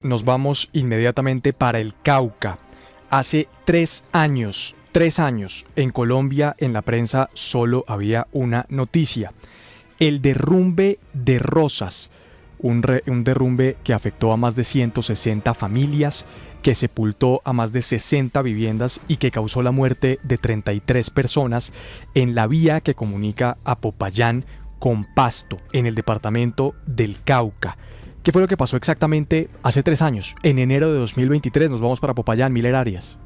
Nos vamos inmediatamente para el Cauca. Hace 3 años, en Colombia, en la prensa solo había una noticia: el derrumbe de Rosas, un derrumbe que afectó a más de 160 familias, que sepultó a más de 60 viviendas y que causó la muerte de 33 personas en la vía que comunica a Popayán con Pasto, en el departamento del Cauca. ¿Qué fue lo que pasó exactamente hace 3 años? En enero de 2023 nos vamos para Popayán, Miller Arias.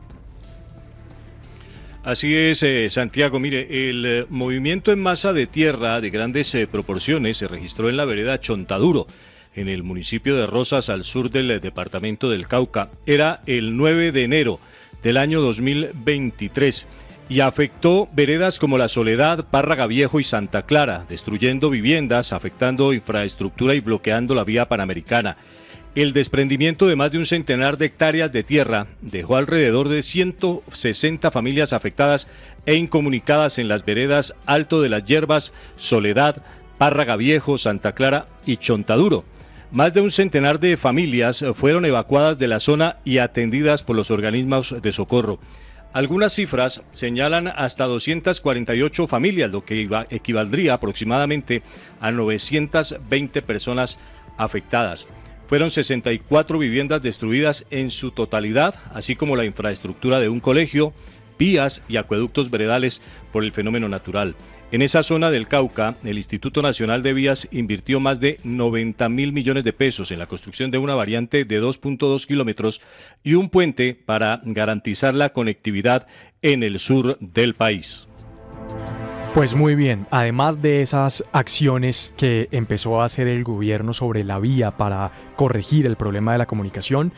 Así es, Santiago. Mire, el movimiento en masa de tierra de grandes proporciones se registró en la vereda Chontaduro, en el municipio de Rosas, al sur del departamento del Cauca. Era el 9 de enero del año 2023 y afectó veredas como La Soledad, Párraga Viejo y Santa Clara, destruyendo viviendas, afectando infraestructura y bloqueando la vía panamericana. El desprendimiento de más de un centenar de hectáreas de tierra dejó alrededor de 160 familias afectadas e incomunicadas en las veredas Alto de las Hierbas, Soledad, Párraga Viejo, Santa Clara y Chontaduro. Más de un centenar de familias fueron evacuadas de la zona y atendidas por los organismos de socorro. Algunas cifras señalan hasta 248 familias, lo que equivaldría aproximadamente a 920 personas afectadas. Fueron 64 viviendas destruidas en su totalidad, así como la infraestructura de un colegio, vías y acueductos veredales por el fenómeno natural. En esa zona del Cauca, el Instituto Nacional de Vías invirtió más de 90.000 millones de pesos en la construcción de una variante de 2.2 kilómetros y un puente para garantizar la conectividad en el sur del país. Pues muy bien, además de esas acciones que empezó a hacer el gobierno sobre la vía para corregir el problema de la comunicación,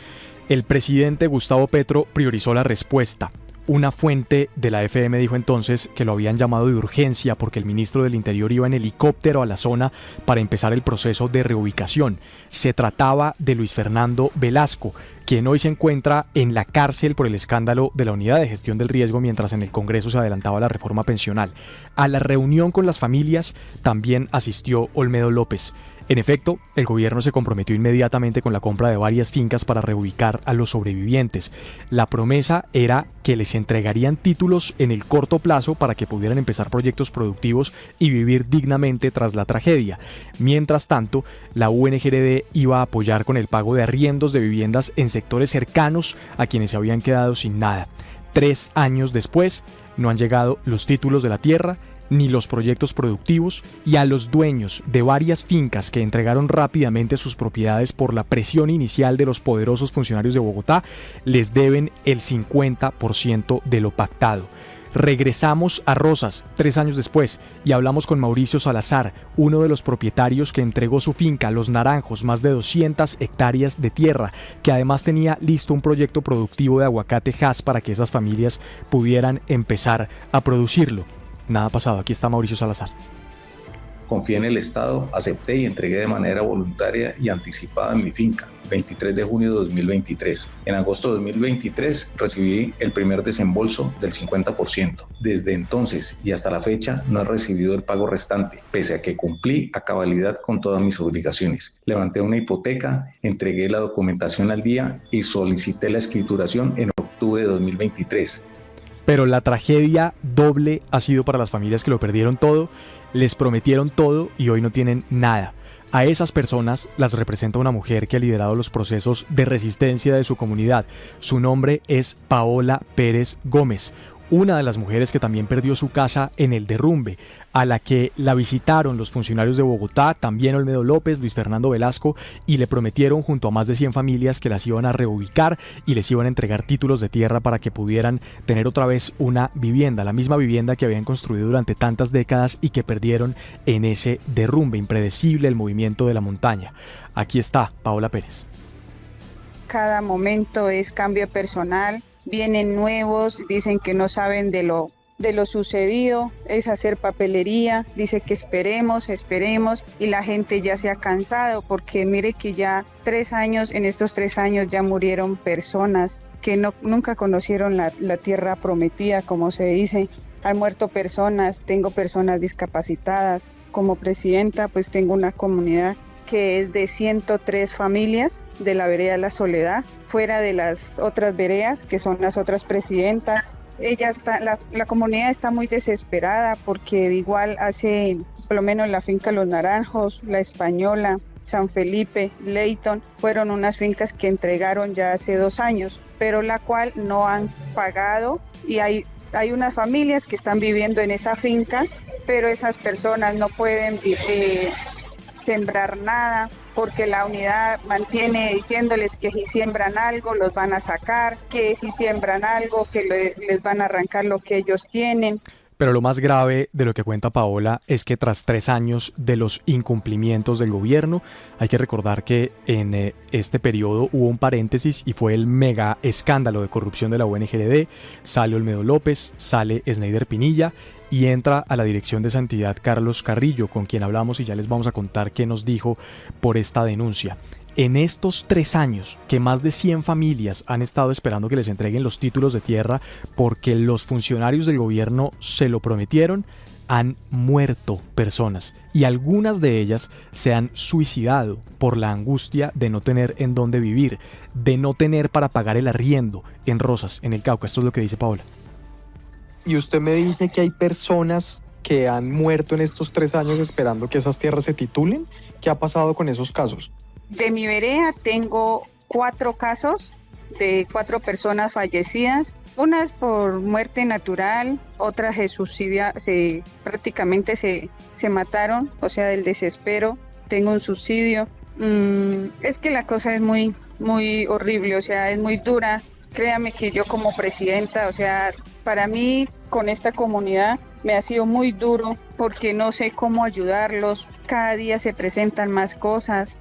el presidente Gustavo Petro priorizó la respuesta. Una fuente de la FM dijo entonces que lo habían llamado de urgencia porque el ministro del Interior iba en helicóptero a la zona para empezar el proceso de reubicación. Se trataba de Luis Fernando Velasco, quien hoy se encuentra en la cárcel por el escándalo de la Unidad de Gestión del Riesgo mientras en el Congreso se adelantaba la reforma pensional. A la reunión con las familias también asistió Olmedo López. En efecto, el gobierno se comprometió inmediatamente con la compra de varias fincas para reubicar a los sobrevivientes. La promesa era que les entregarían títulos en el corto plazo para que pudieran empezar proyectos productivos y vivir dignamente tras la tragedia. Mientras tanto, la UNGRD iba a apoyar con el pago de arriendos de viviendas en sectores cercanos a quienes se habían quedado sin nada. 3 años después, no han llegado los títulos de la tierra ni los proyectos productivos, y a los dueños de varias fincas que entregaron rápidamente sus propiedades por la presión inicial de los poderosos funcionarios de Bogotá, les deben el 50% de lo pactado. Regresamos a Rosas 3 años después y hablamos con Mauricio Salazar, uno de los propietarios que entregó su finca Los Naranjos, más de 200 hectáreas de tierra, que además tenía listo un proyecto productivo de aguacate Hass para que esas familias pudieran empezar a producirlo. Nada ha pasado. Aquí está Mauricio Salazar. Confié en el Estado, acepté y entregué de manera voluntaria y anticipada mi finca, 23 de junio de 2023. En agosto de 2023 recibí el primer desembolso del 50%. Desde entonces y hasta la fecha no he recibido el pago restante, pese a que cumplí a cabalidad con todas mis obligaciones. Levanté una hipoteca, entregué la documentación al día y solicité la escrituración en octubre de 2023. Pero la tragedia doble ha sido para las familias que lo perdieron todo, les prometieron todo y hoy no tienen nada. A esas personas las representa una mujer que ha liderado los procesos de resistencia de su comunidad. Su nombre es Paola Pérez Gómez, una de las mujeres que también perdió su casa en el derrumbe, a la que la visitaron los funcionarios de Bogotá, también Olmedo López, Luis Fernando Velasco, y le prometieron junto a más de 100 familias que las iban a reubicar y les iban a entregar títulos de tierra para que pudieran tener otra vez una vivienda, la misma vivienda que habían construido durante tantas décadas y que perdieron en ese derrumbe impredecible, el movimiento de la montaña. Aquí está Paola Pérez. Cada momento es cambio personal. Vienen nuevos, dicen que no saben de lo sucedido, es hacer papelería, dice que esperemos y la gente ya se ha cansado porque mire que ya en estos 3 años ya murieron personas que nunca conocieron la tierra prometida, como se dice. Han muerto personas, tengo personas discapacitadas. Como presidenta pues tengo una comunidad que es de 103 familias de la vereda La Soledad, fuera de las otras veredas que son las otras presidentas. La comunidad está muy desesperada porque de igual hace, por lo menos la finca Los Naranjos, La Española, San Felipe, Leyton, fueron unas fincas que entregaron ya hace 2 años, pero la cual no han pagado, y hay unas familias que están viviendo en esa finca, pero esas personas no pueden sembrar nada, porque la unidad mantiene diciéndoles que si siembran algo los van a sacar, que si siembran algo que les van a arrancar lo que ellos tienen. Pero lo más grave de lo que cuenta Paola es que tras 3 años de los incumplimientos del gobierno, hay que recordar que en este periodo hubo un paréntesis y fue el mega escándalo de corrupción de la UNGRD, sale Olmedo López, sale Sneider Pinilla y entra a la Dirección de Santidad Carlos Carrillo, con quien hablamos y ya les vamos a contar qué nos dijo por esta denuncia. En estos 3 años que más de 100 familias han estado esperando que les entreguen los títulos de tierra porque los funcionarios del gobierno se lo prometieron, han muerto personas y algunas de ellas se han suicidado por la angustia de no tener en dónde vivir, de no tener para pagar el arriendo en Rosas, en el Cauca. Esto es lo que dice Paola. Y usted me dice que hay personas que han muerto en estos 3 años esperando que esas tierras se titulen. ¿Qué ha pasado con esos casos? De mi vereda tengo 4 casos de 4 personas fallecidas, unas por muerte natural, otras prácticamente se mataron, o sea, del desespero. Tengo un subsidio. Es que la cosa es muy, muy horrible, o sea, es muy dura. Créame que yo como presidenta, o sea, para mí con esta comunidad me ha sido muy duro porque no sé cómo ayudarlos. Cada día se presentan más cosas.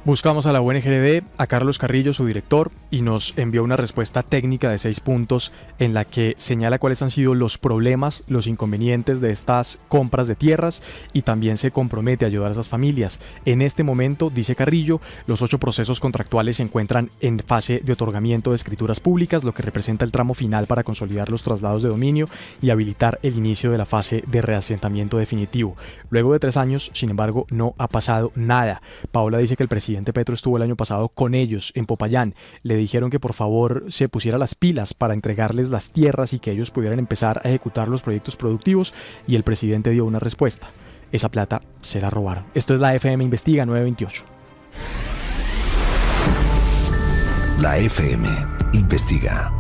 Buscamos a la UNGRD, a Carlos Carrillo, su director, y nos envió una respuesta técnica de 6 puntos en la que señala cuáles han sido los problemas, los inconvenientes de estas compras de tierras y también se compromete a ayudar a esas familias. En este momento, dice Carrillo, los 8 procesos contractuales se encuentran en fase de otorgamiento de escrituras públicas, lo que representa el tramo final para consolidar los traslados de dominio y habilitar el inicio de la fase de reasentamiento definitivo. Luego de 3 años, sin embargo, no ha pasado nada. Paola dice que el presidente Petro estuvo el año pasado con ellos en Popayán. Le dijeron que por favor se pusiera las pilas para entregarles las tierras y que ellos pudieran empezar a ejecutar los proyectos productivos, y el presidente dio una respuesta: esa plata se la robaron. Esto es la FM Investiga 928. La FM Investiga.